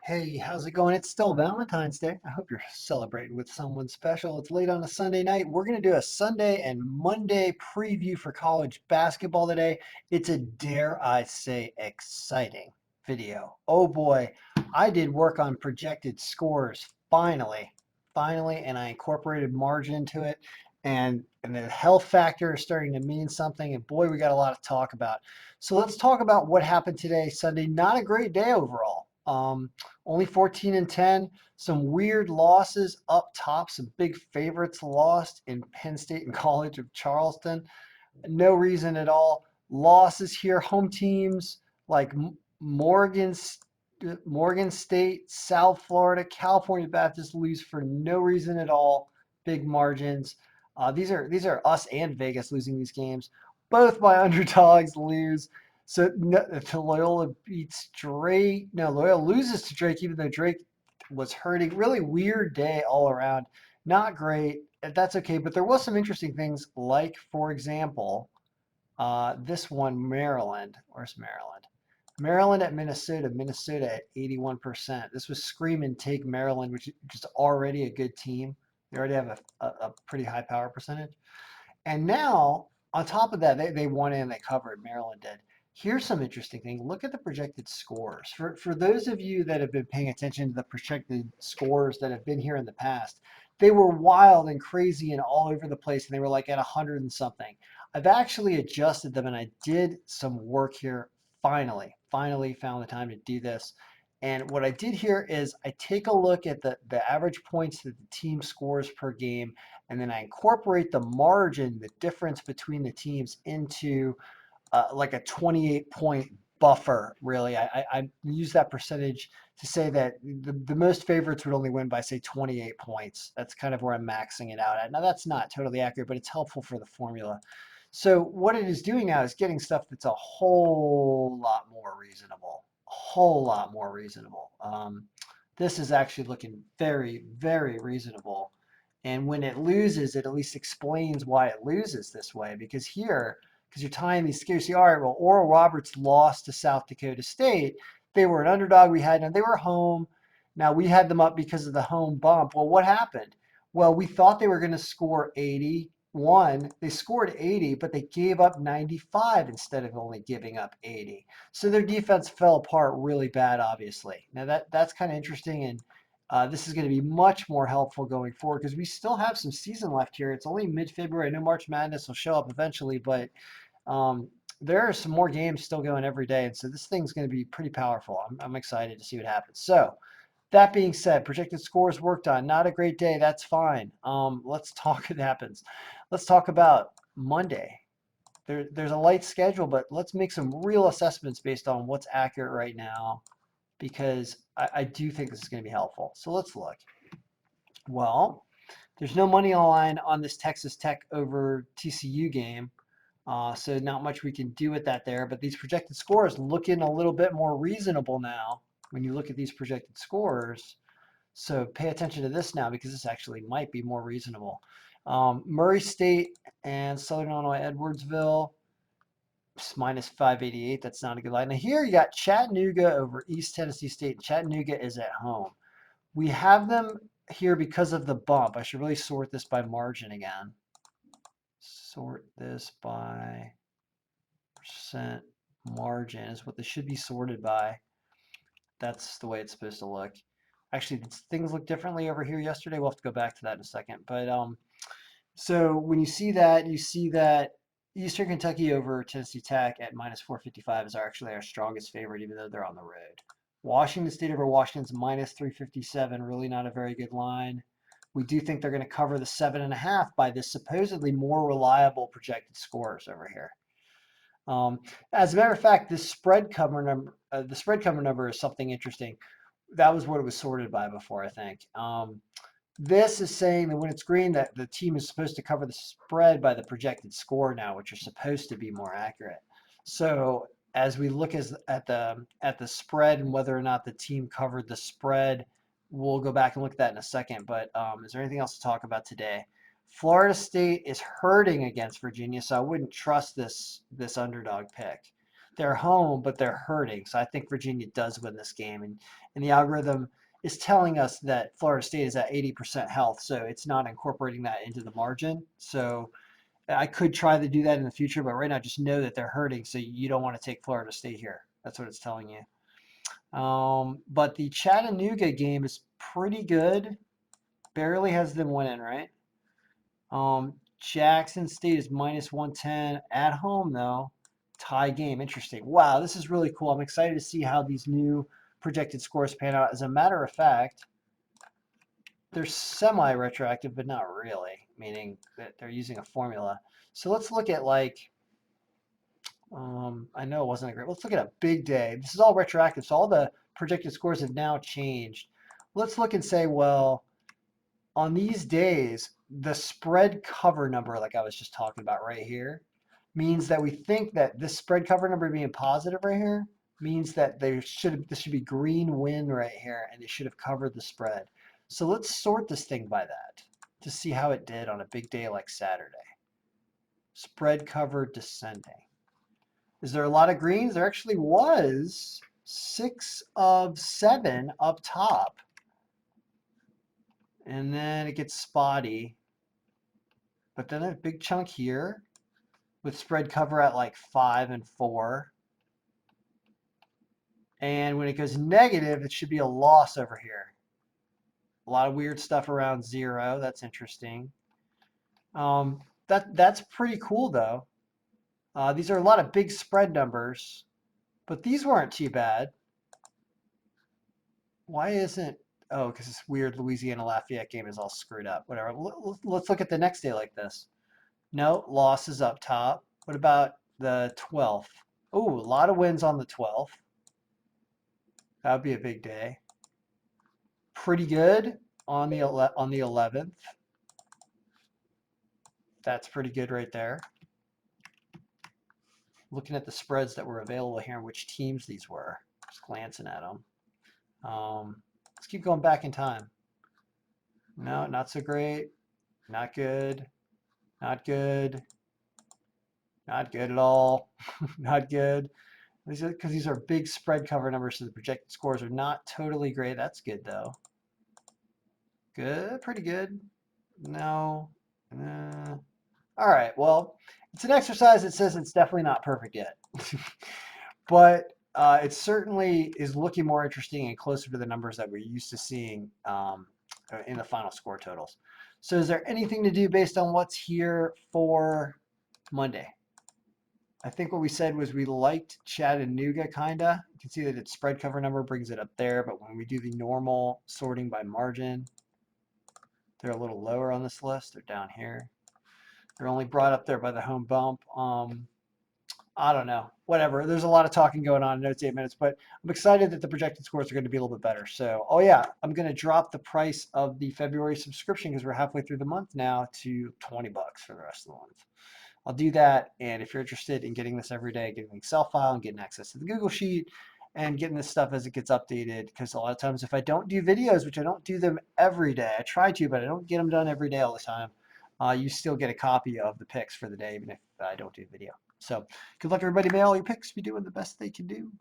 Hey, how's it going? It's still Valentine's Day. I hope you're celebrating with someone special. It's late on a Sunday night. We're going to do a Sunday and Monday preview for college basketball today. It's a, dare I say, exciting video. Oh boy, I did work on projected scores finally, and I incorporated margin into it. And the health factor is starting to mean something. And boy, we got a lot to talk about. So let's talk about what happened today, Sunday. Not a great day overall. Only 14 and 10. Some weird losses up top. Some big favorites lost in Penn State and College of Charleston. No reason at all. Losses here. Home teams like Morgan, Morgan State, South Florida, California Baptist lose for no reason at all. Big margins. These are us and Vegas losing these games. Both my underdogs lose. So no, Loyola beats Drake. No, Loyola loses to Drake, even though Drake was hurting. Really weird day all around. Not great. That's okay. But there was some interesting things, like, for example, this one, Maryland. Where's Maryland? Maryland at Minnesota. Minnesota at 81%. This was scream and take Maryland, which is already a good team. They already have a pretty high power percentage. And now, on top of that, they won and they covered. Maryland did. Here's some interesting thing. Look at the projected scores. For those of you that have been paying attention to the projected scores that have been here in the past, they were wild and crazy and all over the place, and they were like at 100 and something. I've actually adjusted them, and I did some work here. Finally found the time to do this. And what I did here is I take a look at the average points that the team scores per game, and then I incorporate the margin, the difference between the teams, into like a 28-point buffer, really. I use that percentage to say that the most favorites would only win by, say, 28 points. That's kind of where I'm maxing it out at. Now, that's not totally accurate, but it's helpful for the formula. So what it is doing now is getting stuff that's a whole lot more reasonable, a whole lot more reasonable. This is actually looking very, very reasonable. And when it loses, it at least explains why it loses this way. Because you're tying these scarce. All right, well, Oral Roberts lost to South Dakota State. They were an underdog. We had them. They were home. Now we had them up because of the home bump. Well, what happened? Well, we thought they were going to score 81. They scored 80, but they gave up 95 instead of only giving up 80. So their defense fell apart really bad, obviously. Now that's kind of interesting, and this is going to be much more helpful going forward because we still have some season left here. It's only mid-February. I know March Madness will show up eventually, but um, there are some more games still going every day, and so this thing's going to be pretty powerful. I'm excited to see what happens. So that being said, projected scores worked on. Not a great day. That's fine. Let's talk. It happens. Let's talk about Monday. There's a light schedule, but let's make some real assessments based on what's accurate right now because I do think this is going to be helpful. So let's look. Well, there's no money line on this Texas Tech over TCU game. So not much we can do with that there, but these projected scores looking a little bit more reasonable now when you look at these projected scores. So pay attention to this now because this actually might be more reasonable. Murray State and Southern Illinois Edwardsville minus 588. That's not a good line. Now here you got Chattanooga over East Tennessee State. Chattanooga is at home. We have them here because of the bump. I should really sort this by margin again. Sort this by percent margin is what this should be sorted by. That's the way it's supposed to look. Actually, things look differently over here yesterday. We'll have to go back to that in a second. But so when you see that Eastern Kentucky over Tennessee Tech at minus 455 is actually our strongest favorite, even though they're on the road. Washington State over Washington's minus 357, really not a very good line. We do think they're going to cover the 7.5 by this supposedly more reliable projected scores over here. As a matter of fact, the spread cover number is something interesting. That was what it was sorted by before, I think. This is saying that when it's green, that the team is supposed to cover the spread by the projected score now, which are supposed to be more accurate. So as we look at the spread and whether or not the team covered the spread, we'll go back and look at that in a second. But is there anything else to talk about today? Florida State is hurting against Virginia, so I wouldn't trust this underdog pick. They're home, but they're hurting. So I think Virginia does win this game. And the algorithm is telling us that Florida State is at 80% health, so it's not incorporating that into the margin. So I could try to do that in the future, but right now just know that they're hurting, so you don't want to take Florida State here. That's what it's telling you. But the Chattanooga game is pretty good. Barely has them winning, right? Jackson State is minus 110 at home, though. Tie game. Interesting. Wow, this is really cool. I'm excited to see how these new projected scores pan out. As a matter of fact, they're semi-retroactive, but not really, meaning that they're using a formula. So let's look at I know it wasn't a great. Let's look at a big day. This is all retroactive, so all the projected scores have now changed. Let's look and say, well, on these days, the spread cover number, like I was just talking about right here, means that we think that this spread cover number being positive right here means that this should be green win right here, and they should have covered the spread. So let's sort this thing by that to see how it did on a big day like Saturday. Spread cover descending. Is there a lot of greens? There actually was 6 of 7 up top. And then it gets spotty. But then a big chunk here with spread cover at like 5 and 4. And when it goes negative, it should be a loss over here. A lot of weird stuff around 0. That's interesting. That's pretty cool though. These are a lot of big spread numbers, but these weren't too bad. Why isn't, oh, because this weird Louisiana Lafayette game is all screwed up. Whatever. Let's look at the next day like this. No, losses up top. What about the 12th? Oh, a lot of wins on the 12th. That would be a big day. Pretty good on the 11th. That's pretty good right there. Looking at the spreads that were available here and which teams these were. Just glancing at them. Let's keep going back in time. No, not so great. Not good. Not good. Not good at all. Not good. Because these are big spread cover numbers, so the projected scores are not totally great. That's good though. Good, pretty good. No. All right. Well, it's an exercise that says it's definitely not perfect yet, but it certainly is looking more interesting and closer to the numbers that we're used to seeing in the final score totals. So, is there anything to do based on what's here for Monday? I think what we said was we liked Chattanooga, kinda. You can see that its spread cover number brings it up there, but when we do the normal sorting by margin, they're a little lower on this list. They're down here. They're only brought up there by the home bump. I don't know. Whatever. There's a lot of talking going on. I know it's 8 minutes, but I'm excited that the projected scores are going to be a little bit better. So, oh yeah, I'm going to drop the price of the February subscription because we're halfway through the month now to $20 for the rest of the month. I'll do that. And if you're interested in getting this every day, getting the Excel file and getting access to the Google Sheet and getting this stuff as it gets updated, because a lot of times if I don't do videos, which I don't do them every day, I try to, but I don't get them done every day all the time, you still get a copy of the picks for the day, even if I don't do video. So good luck, everybody. May all your picks be doing the best they can do.